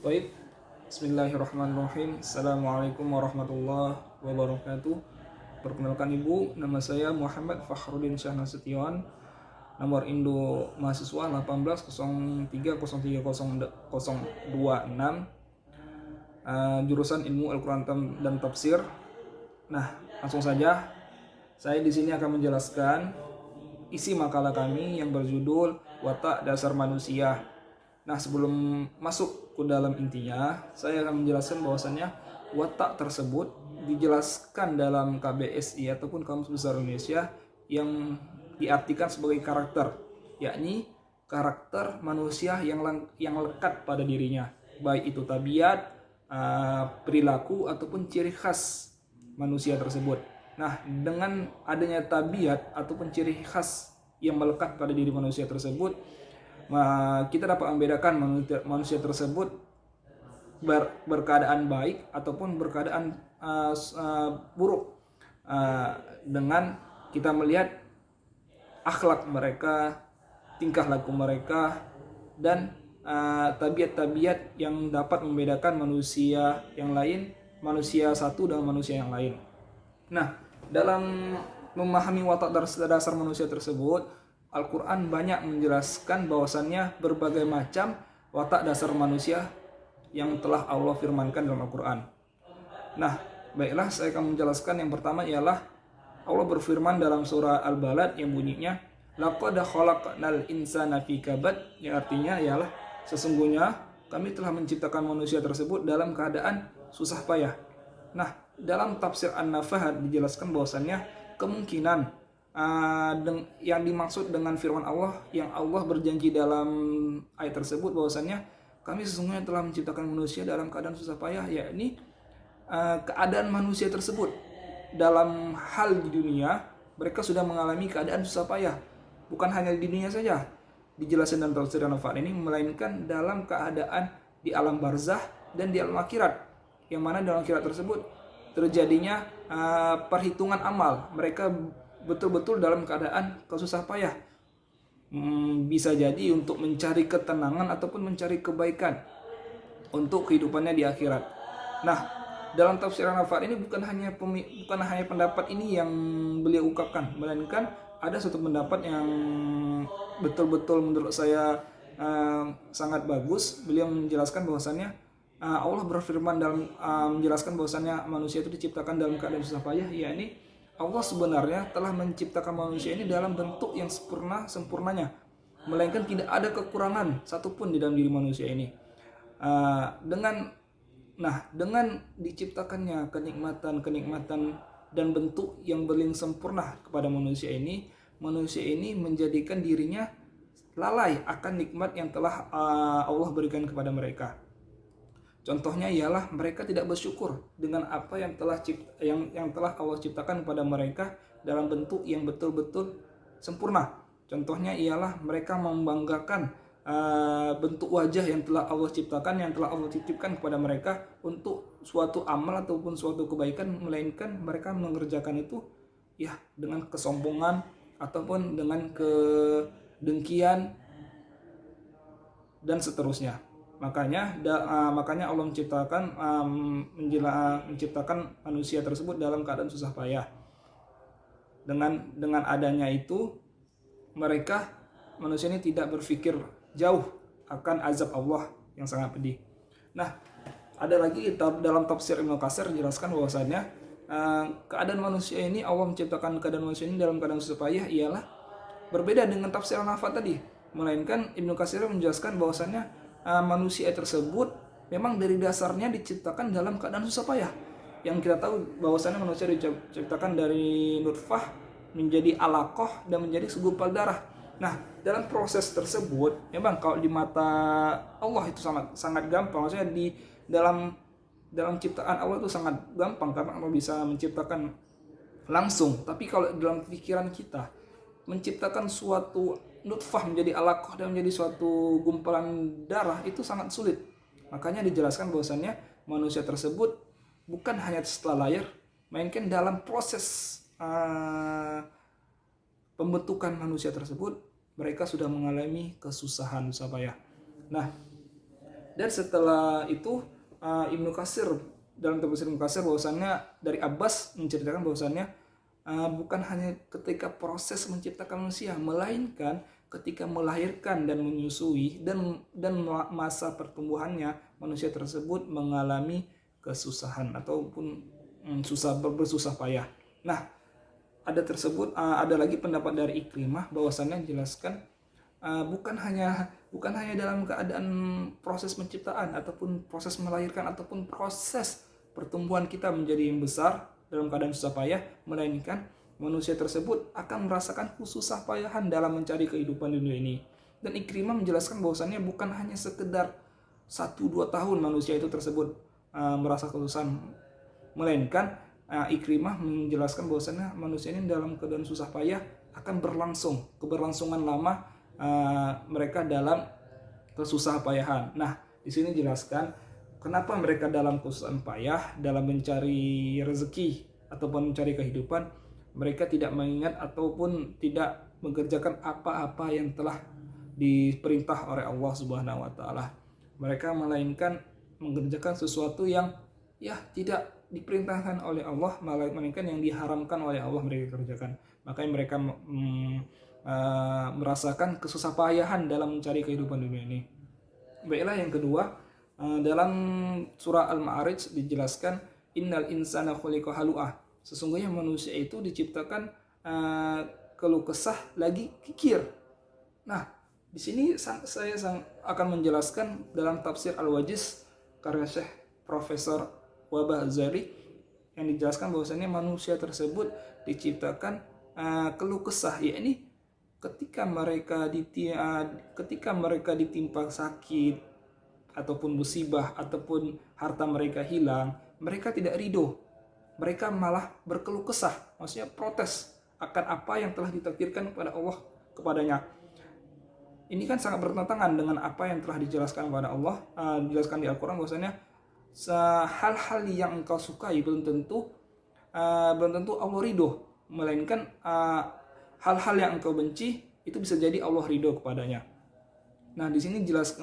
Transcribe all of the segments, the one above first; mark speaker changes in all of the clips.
Speaker 1: Baik, Bismillahirrahmanirrahim. Assalamualaikum warahmatullahi wabarakatuh. Perkenalkan Ibu, nama saya Muhammad Fakhruddin Syah Nasution. Nomor Indo mahasiswa 1803030026. Jurusan Ilmu Al-Quran dan Tafsir. Nah, langsung saja. Saya di sini akan menjelaskan isi makalah kami yang berjudul Watak Dasar Manusia. Nah, sebelum masuk ke dalam intinya, saya akan menjelaskan bahwasannya watak tersebut dijelaskan dalam KBSI ataupun Kamus Besar Indonesia yang diartikan sebagai karakter, yakni karakter manusia yang lekat pada dirinya, baik itu tabiat, perilaku ataupun ciri khas manusia tersebut. Nah, dengan adanya tabiat ataupun ciri khas yang melekat pada diri manusia tersebut, kita dapat membedakan manusia tersebut berkeadaan baik ataupun berkeadaan buruk dengan kita melihat akhlak mereka, tingkah laku mereka, dan tabiat-tabiat yang dapat membedakan manusia yang lain, manusia satu dengan manusia yang lain. Nah, dalam memahami watak dasar manusia tersebut, Al-Quran banyak menjelaskan bahwasannya berbagai macam watak dasar manusia yang telah Allah firmankan dalam Al-Quran. Nah, baiklah, saya akan menjelaskan. Yang pertama ialah Allah berfirman dalam surah Al-Balad yang bunyinya laqad khalaqnal insana fi kabad, yang artinya ialah sesungguhnya kami telah menciptakan manusia tersebut dalam keadaan susah payah. Nah, dalam tafsir An-Nafahat dijelaskan bahwasannya kemungkinan yang dimaksud dengan firman Allah yang Allah berjanji dalam ayat tersebut bahwasannya kami sesungguhnya telah menciptakan manusia dalam keadaan susah payah, yakni keadaan manusia tersebut dalam hal di dunia mereka sudah mengalami keadaan susah payah, bukan hanya di dunia saja dijelaskan dalam tafsir An-Nafahat ini, melainkan dalam keadaan di alam barzah dan di alam akhirat, yang mana dalam akhirat tersebut terjadinya perhitungan amal mereka betul-betul dalam keadaan kesusah payah, bisa jadi untuk mencari ketenangan ataupun mencari kebaikan untuk kehidupannya di akhirat. Nah, dalam tafsir An-Nafahat ini bukan hanya pendapat ini yang beliau ungkapkan, melainkan ada satu pendapat yang betul-betul menurut saya sangat bagus. Beliau menjelaskan bahwasannya Allah berfirman dalam menjelaskan bahwasannya manusia itu diciptakan dalam keadaan susah payah, yakni Allah sebenarnya telah menciptakan manusia ini dalam bentuk yang sempurnanya, melainkan tidak ada kekurangan satupun di dalam diri manusia ini. Dengan diciptakannya kenikmatan dan bentuk yang berlimpah sempurna kepada manusia ini menjadikan dirinya lalai akan nikmat yang telah Allah berikan kepada mereka. Contohnya ialah mereka tidak bersyukur dengan apa yang telah Allah ciptakan kepada mereka dalam bentuk yang betul-betul sempurna. Contohnya ialah mereka membanggakan bentuk wajah yang telah Allah ciptakan, yang telah Allah titipkan kepada mereka untuk suatu amal ataupun suatu kebaikan, melainkan mereka mengerjakan itu ya dengan kesombongan ataupun dengan kedengkian dan seterusnya. Makanya Allah menciptakan manusia tersebut dalam keadaan susah payah. Dengan adanya itu, manusia ini tidak berpikir jauh akan azab Allah yang sangat pedih. Nah, ada lagi dalam tafsir Ibnu Katsir dijelaskan bahwasannya keadaan manusia ini, Allah menciptakan keadaan manusia ini dalam keadaan susah payah ialah berbeda dengan tafsir An-Nafahat tadi, melainkan Ibnu Katsir menjelaskan bahwasannya manusia tersebut memang dari dasarnya diciptakan dalam keadaan susah payah. Yang kita tahu bahwasannya manusia diciptakan dari nutfah menjadi alaqah dan menjadi segumpal darah. Nah, dalam proses tersebut memang kalau di mata Allah itu sangat gampang, maksudnya di dalam ciptaan Allah itu sangat gampang karena Allah bisa menciptakan langsung. Tapi kalau dalam pikiran kita menciptakan suatu nutfah menjadi alaqah dan menjadi suatu gumpalan darah itu sangat sulit. Makanya dijelaskan bahwasannya manusia tersebut bukan hanya setelah lahir, melainkan dalam proses pembentukan manusia tersebut mereka sudah mengalami kesusahan susah payah. Nah, Dan setelah itu Ibnu Katsir dalam tafsir Ibnu Katsir bahwasannya dari Abbas menceritakan bahwasannya bukan hanya ketika proses menciptakan manusia, melainkan ketika melahirkan dan menyusui dan masa pertumbuhannya manusia tersebut mengalami kesusahan ataupun bersusah payah. Nah, ada lagi pendapat dari Ikrimah bahwasannya jelaskan bukan hanya dalam keadaan proses penciptaan ataupun proses melahirkan ataupun proses pertumbuhan kita menjadi yang besar dalam keadaan susah payah, melainkan manusia tersebut akan merasakan kesusah payahan dalam mencari kehidupan di dunia ini. Dan Ikrimah menjelaskan bahwasannya bukan hanya sekedar 1-2 tahun manusia itu tersebut merasa kesusahan, melainkan Ikrimah menjelaskan bahwasannya manusia ini dalam keadaan susah payah akan keberlangsungan lama mereka dalam kesusah payahan. Nah, di sini jelaskan kenapa mereka dalam kesusahan payah dalam mencari rezeki ataupun mencari kehidupan, mereka tidak mengingat ataupun tidak mengerjakan apa-apa yang telah diperintah oleh Allah Subhanahu wa taala. Mereka melainkan mengerjakan sesuatu yang tidak diperintahkan oleh Allah, melainkan yang diharamkan oleh Allah mereka kerjakan. Makanya mereka merasakan kesusah payahan dalam mencari kehidupan dunia ini. Baiklah, yang kedua, dalam surah Al-Ma'arij dijelaskan innal insana khuliqa halu'ah. Sesungguhnya manusia itu diciptakan keluh kesah lagi kikir. Nah, di sini saya akan menjelaskan dalam tafsir Al-Wajiz karya Syekh Profesor Wahbah Az-Zahiri yang dijelaskan bahwasanya manusia tersebut diciptakan keluh kesah, yakni ketika mereka ditimpa sakit ataupun musibah ataupun harta mereka hilang, mereka tidak ridho, mereka malah berkeluh kesah, maksudnya protes akan apa yang telah ditakdirkan kepada Allah kepadanya. Ini kan sangat bertentangan dengan apa yang telah dijelaskan kepada Allah, dijelaskan di Al-Quran bahwasanya hal-hal yang engkau sukai belum tentu Allah ridho, melainkan hal-hal yang engkau benci itu bisa jadi Allah ridho kepadanya. Nah, di sini jelas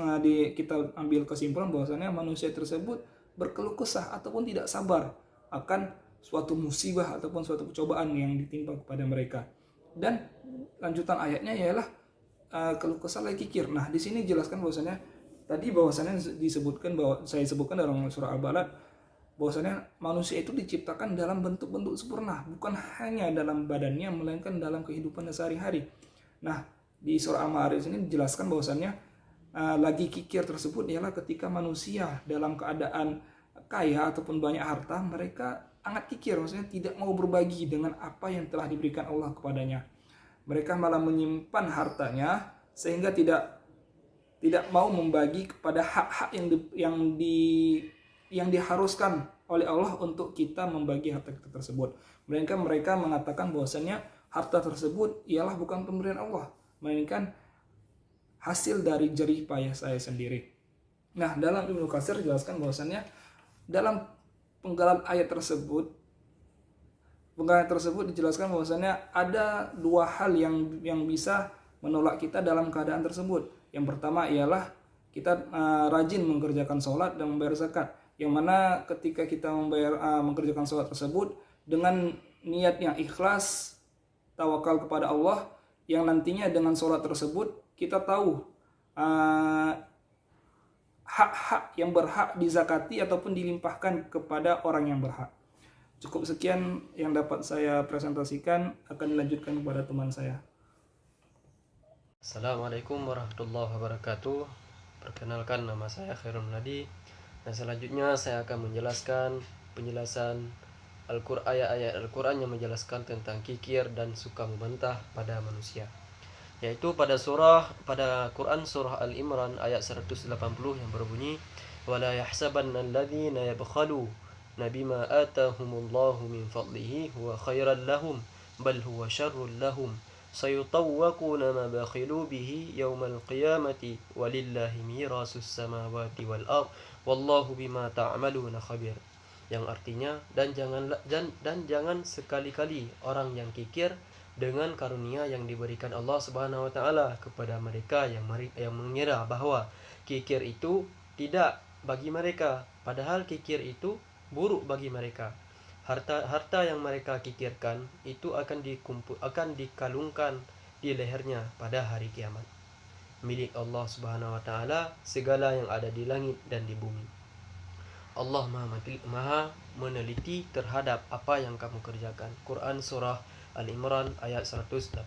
Speaker 1: kita ambil kesimpulan bahwasanya manusia tersebut berkeluh kesah ataupun tidak sabar akan suatu musibah ataupun suatu cobaan yang ditimpa kepada mereka. Dan lanjutan ayatnya ialah keluh kesah lagi kikir. Nah, di sini jelaskan bahwasanya saya sebutkan dalam surah Al-Balad bahwasanya manusia itu diciptakan dalam bentuk-bentuk sempurna, bukan hanya dalam badannya melainkan dalam kehidupannya sehari-hari. Nah, di surah Al-Ma'arij ini dijelaskan bahwasanya lagi kikir tersebut ialah ketika manusia dalam keadaan kaya ataupun banyak harta, mereka sangat kikir, maksudnya tidak mau berbagi dengan apa yang telah diberikan Allah kepadanya. Mereka malah menyimpan hartanya sehingga tidak mau membagi kepada hak-hak yang diharuskan oleh Allah untuk kita membagi harta kita tersebut. Melainkan mereka mengatakan bahwasanya harta tersebut ialah bukan pemberian Allah, melainkan hasil dari jerih payah saya sendiri. Nah, dalam Ibnu Katsir jelaskan bahwasanya dalam penggalan ayat tersebut dijelaskan bahwasanya ada dua hal yang bisa menolak kita dalam keadaan tersebut. Yang pertama ialah kita rajin mengerjakan sholat dan membayar zakat, yang mana ketika kita mengerjakan sholat tersebut dengan niat yang ikhlas, tawakal kepada Allah, yang nantinya dengan sholat tersebut kita tahu hak-hak yang berhak dizakati ataupun dilimpahkan kepada orang yang berhak. Cukup sekian yang dapat saya presentasikan, akan dilanjutkan kepada teman saya.
Speaker 2: Assalamualaikum warahmatullahi wabarakatuh. Perkenalkan, nama saya Khairul Munadi. Dan selanjutnya saya akan menjelaskan penjelasan ayat-ayat Al-Quran yang menjelaskan tentang kikir dan suka membantah pada manusia. Yaitu pada Quran surah Al-Imran ayat 180 yang berbunyi, وَلَا يَحْسَبَنَّ الَّذِينَ يَبْخَلُونَ بِمَا آتَاهُمُ اللَّهُ مِنْ فَضْلِهِ هُوَ خَيْرًا لَهُمْ بَلْ هُوَ شَرٌّ لَهُمْ سَيُطَوَّقُونَ مَا بَخِلُوا بِهِ يَوْمَ الْقِيَامَةِ وَلِلَّهِ مِيرَاثُ السَّمَاوَاتِ وَالْأَرْضِ وَاللَّهُ بِمَا تَعْمَلُونَ خَبِيرٌ. Yang artinya, dan jangan sekali-kali orang yang kikir dengan karunia yang diberikan Allah Subhanahu wa taala kepada mereka yang mengira bahwa kikir itu tidak bagi mereka, padahal kikir itu buruk bagi mereka. Harta yang mereka kikirkan itu akan dikalungkan di lehernya pada hari kiamat. Milik Allah Subhanahu wa taala segala yang ada di langit dan di bumi. Allah Maha meneliti terhadap apa yang kamu kerjakan. Quran surah Al-Imran ayat 180.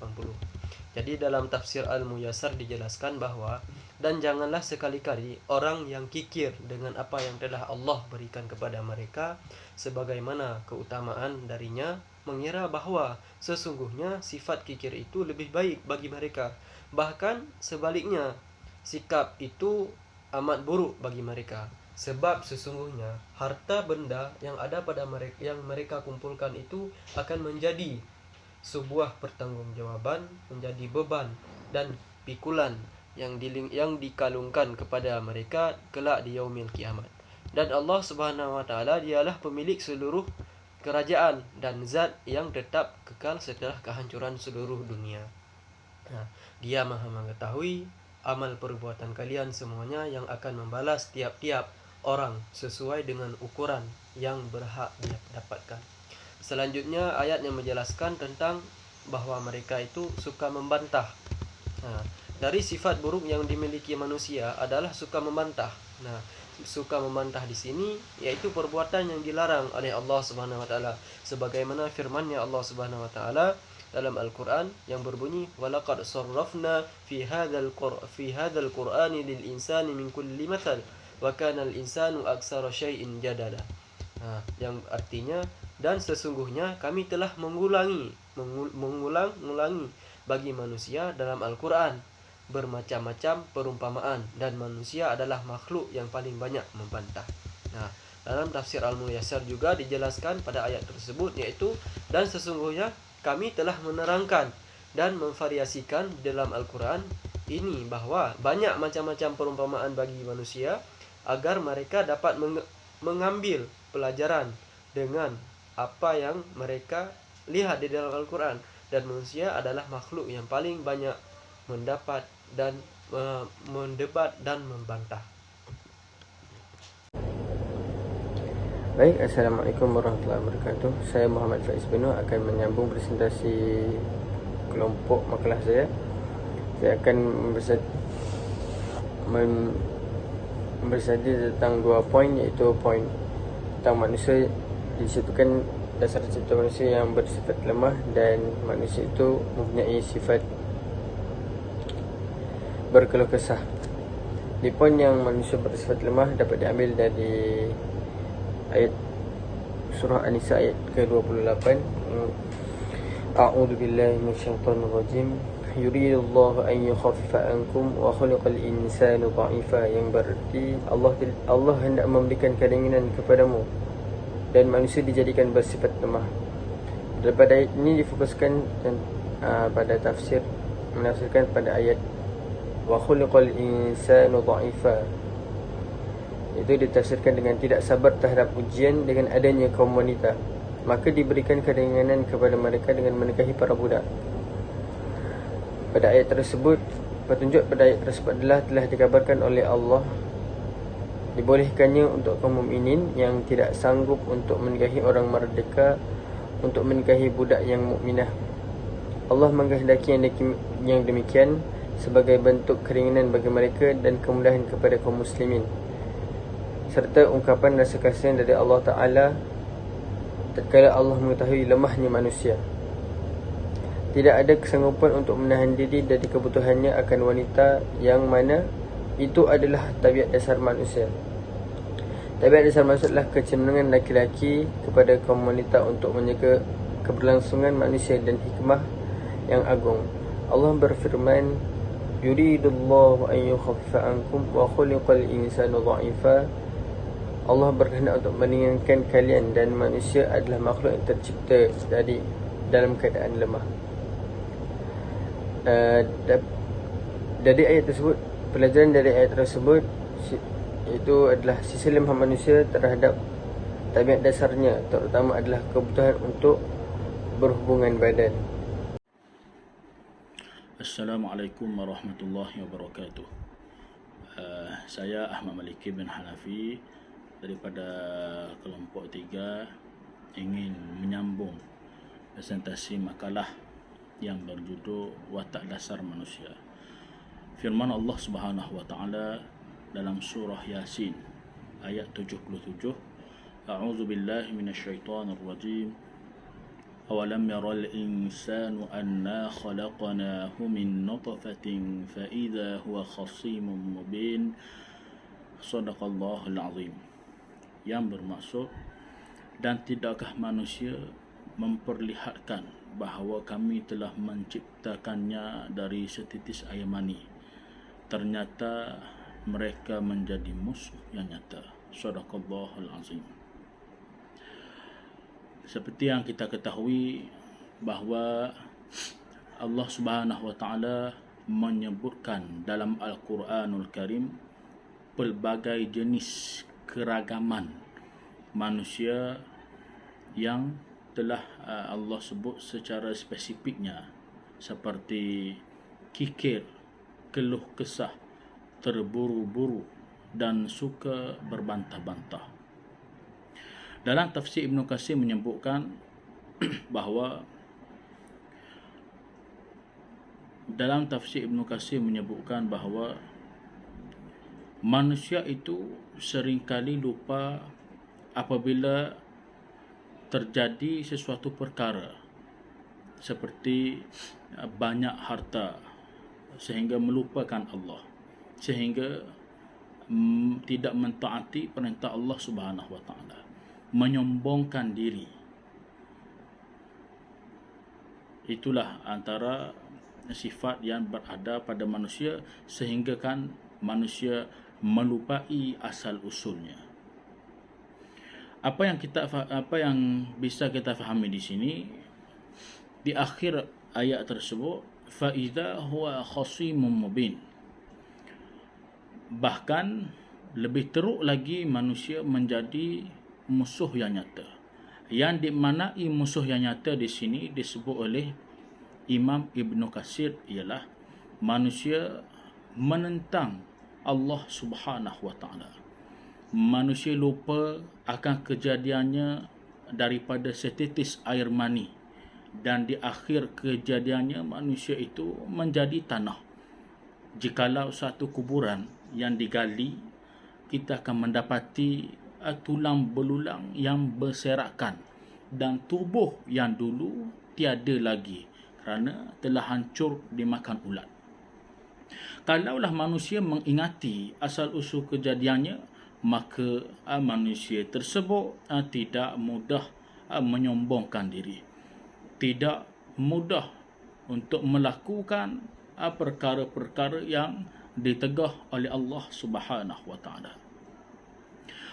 Speaker 2: Jadi dalam tafsir Al-Muyassar dijelaskan bahwa dan janganlah sekali-kali orang yang kikir dengan apa yang telah Allah berikan kepada mereka sebagaimana keutamaan darinya, mengira bahwa sesungguhnya sifat kikir itu lebih baik bagi mereka. Bahkan sebaliknya, sikap itu amat buruk bagi mereka. Sebab sesungguhnya harta benda yang ada pada mereka, yang mereka kumpulkan itu akan menjadi sebuah pertanggungjawaban, menjadi beban dan pikulan yang dikalungkan kepada mereka kelak di yaumil kiamat. Dan Allah Subhanahu wa taala dialah pemilik seluruh kerajaan dan zat yang tetap kekal setelah kehancuran seluruh dunia. Nah, Dia Maha mengetahui amal perbuatan kalian semuanya yang akan membalas tiap-tiap orang sesuai dengan ukuran yang berhak dia dapatkan. Selanjutnya ayat yang menjelaskan tentang bahwa mereka itu suka membantah. Nah, dari sifat buruk yang dimiliki manusia adalah suka membantah. Nah, suka membantah di sini yaitu perbuatan yang dilarang oleh Allah Subhanahu wa taala, sebagaimana firman-Nya Allah Subhanahu wa taala dalam Al-Qur'an yang berbunyi walaqad sarrafna fi hadzal qur'ani lil insani min kulli mathal wa kana al insanu aktsara syai'in jadala. Nah, yang artinya dan sesungguhnya kami telah mengulang-ulangi bagi manusia dalam Al-Quran bermacam-macam perumpamaan, dan manusia adalah makhluk yang paling banyak membantah. Nah, dalam tafsir Al-Muyassar juga dijelaskan pada ayat tersebut, yaitu dan sesungguhnya kami telah menerangkan dan memvariasikan dalam Al-Quran ini bahwa banyak macam-macam perumpamaan bagi manusia agar mereka dapat mengambil pelajaran dengan apa yang mereka lihat di dalam Al-Quran. Dan manusia adalah makhluk yang paling banyak mendapat dan mendebat dan membantah.
Speaker 3: Baik, Assalamualaikum warahmatullahi wabarakatuh. Saya Muhammad Faiz Binu akan menyambung presentasi kelompok makalah saya. Saya akan bersaja tentang 2 poin, iaitu poin tentang manusia disebutkan dasar cipta manusia yang bersifat lemah, dan manusia itu mempunyai sifat berkeluh kesah. Di poin yang manusia bersifat lemah dapat diambil dari ayat surah An-Nisa ayat ke-28. A'udzu billahi minasyaitonir rajim. Yuridullahu an yukhaffifa ankum wa khuliqal insanu dha'ifa, yang berarti Allah hendak memberikan keringanan kepadamu dan manusia dijadikan bersifat lemah. Daripada ayat ini difokuskan pada menafsirkan pada ayat wa khuliqal insanu dha'ifa. Itu ditafsirkan dengan tidak sabar terhadap ujian dengan adanya kaum wanita, maka diberikan keringanan kepada mereka dengan menikahi para budak. Pada ayat tersebut, petunjuk pada ayat tersebut adalah telah dikabarkan oleh Allah dibolehkannya untuk kaum mukminin yang tidak sanggup untuk menikahi orang merdeka untuk menikahi budak yang mukminah. Allah mengkehendaki yang demikian sebagai bentuk keringanan bagi mereka dan kemudahan kepada kaum muslimin, serta ungkapan rasa kasihan dari Allah Ta'ala tatkala Allah mengetahui lemahnya manusia. Tidak ada kesanggupan untuk menahan diri dari kebutuhannya akan wanita, yang mana itu adalah tabiat dasar manusia. Tabiat dasar manusia adalah kecenderungan laki-laki kepada kaum wanita untuk menjaga keberlangsungan manusia dan hikmah yang agung. Allah berfirman, yuridullahu an yukhaffifa ankum wa khuliqal insanu dha'ifa. Allah berkehendak untuk meringankan kalian, dan manusia adalah makhluk yang tercipta dalam keadaan lemah. Dari ayat tersebut, pelajaran dari ayat tersebut itu adalah sisi lemah manusia terhadap tabiat dasarnya, terutama adalah kebutuhan untuk berhubungan badan.
Speaker 4: Assalamualaikum warahmatullahi wabarakatuh. Saya Ahmad Maliki bin Hanafi daripada kelompok 3 ingin menyambung presentasi makalah yang berjudul Watak Dasar Manusia. Firman Allah Subhanahu wa taala dalam surah Yasin ayat 77, A'udzu billahi minasyaitonir rajim. أولم ير الإنسان أنا خلقناه من نطفة فإذا هو خصيم مبين صدق الله العظيم. Yang bermaksud, dan tidakkah manusia memperlihatkan bahawa kami telah menciptakannya dari setitis air mani, ternyata mereka menjadi musuh yang nyata. Sadaqallahul azim. Seperti yang kita ketahui bahawa Allah Subhanahu wa taala menyebutkan dalam Al-Quranul Karim pelbagai jenis keragaman manusia yang telah Allah sebut secara spesifiknya, seperti kikir, keluh kesah, terburu-buru dan suka berbantah-bantah. Dalam tafsir Ibn Katsir menyebutkan bahawa manusia itu seringkali lupa apabila terjadi sesuatu perkara seperti banyak harta sehingga melupakan Allah, sehingga tidak mentaati perintah Allah Subhanahu wa taala, menyombongkan diri. Itulah antara sifat yang berada pada manusia sehingga kan manusia melupai asal usulnya. Apa yang bisa kita fahami di sini, di akhir ayat tersebut, fa idza huwa khasimun mubin. Bahkan lebih teruk lagi manusia menjadi musuh yang nyata. Yang dimaknai musuh yang nyata di sini disebut oleh Imam Ibn Katsir ialah manusia menentang Allah Subhanahu wa taala. Manusia lupa akan kejadiannya daripada setitis air mani, dan di akhir kejadiannya manusia itu menjadi tanah. Jikalau satu kuburan yang digali, kita akan mendapati tulang belulang yang berserakan dan tubuh yang dulu tiada lagi kerana telah hancur dimakan ulat. Kalaulah manusia mengingati asal usul kejadiannya, maka manusia tersebut tidak mudah menyombongkan diri, tidak mudah untuk melakukan perkara-perkara yang ditegah oleh Allah Subhanahu wa taala.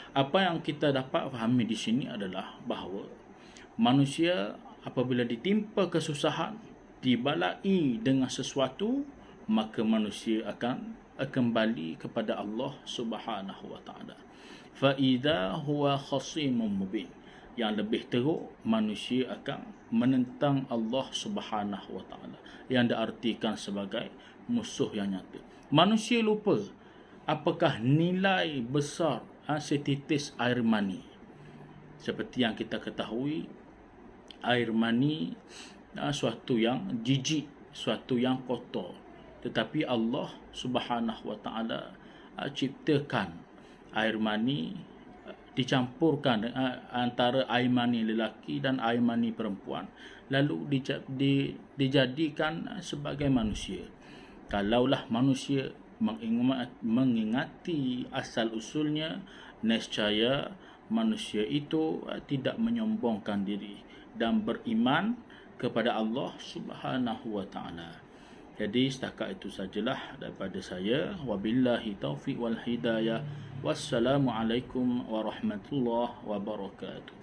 Speaker 4: Apa yang kita dapat fahami di sini adalah bahawa manusia apabila ditimpa kesusahan, dibalai dengan sesuatu, maka manusia akan kembali kepada Allah Subhanahu wa taala. Fa idza huwa khasimun mubin. Yang lebih teruk, manusia akan menentang Allah Subhanahu wa taala, yang diartikan sebagai musuh yang nyata. Manusia lupa apakah nilai besar setitis air mani. Seperti yang kita ketahui, air mani suatu yang jijik, suatu yang kotor. Tetapi Allah Subhanahu wa taala ciptakan air mani, dicampurkan antara air mani lelaki dan air mani perempuan, lalu dijadikan sebagai manusia. Kalaulah manusia mengingati asal usulnya, nescaya manusia itu tidak menyombongkan diri dan beriman kepada Allah Subhanahu wa taala. Jadi setakat itu sajalah daripada saya. Wabillahi taufiq wal hidayah. Wassalamualaikum warahmatullahi wabarakatuh.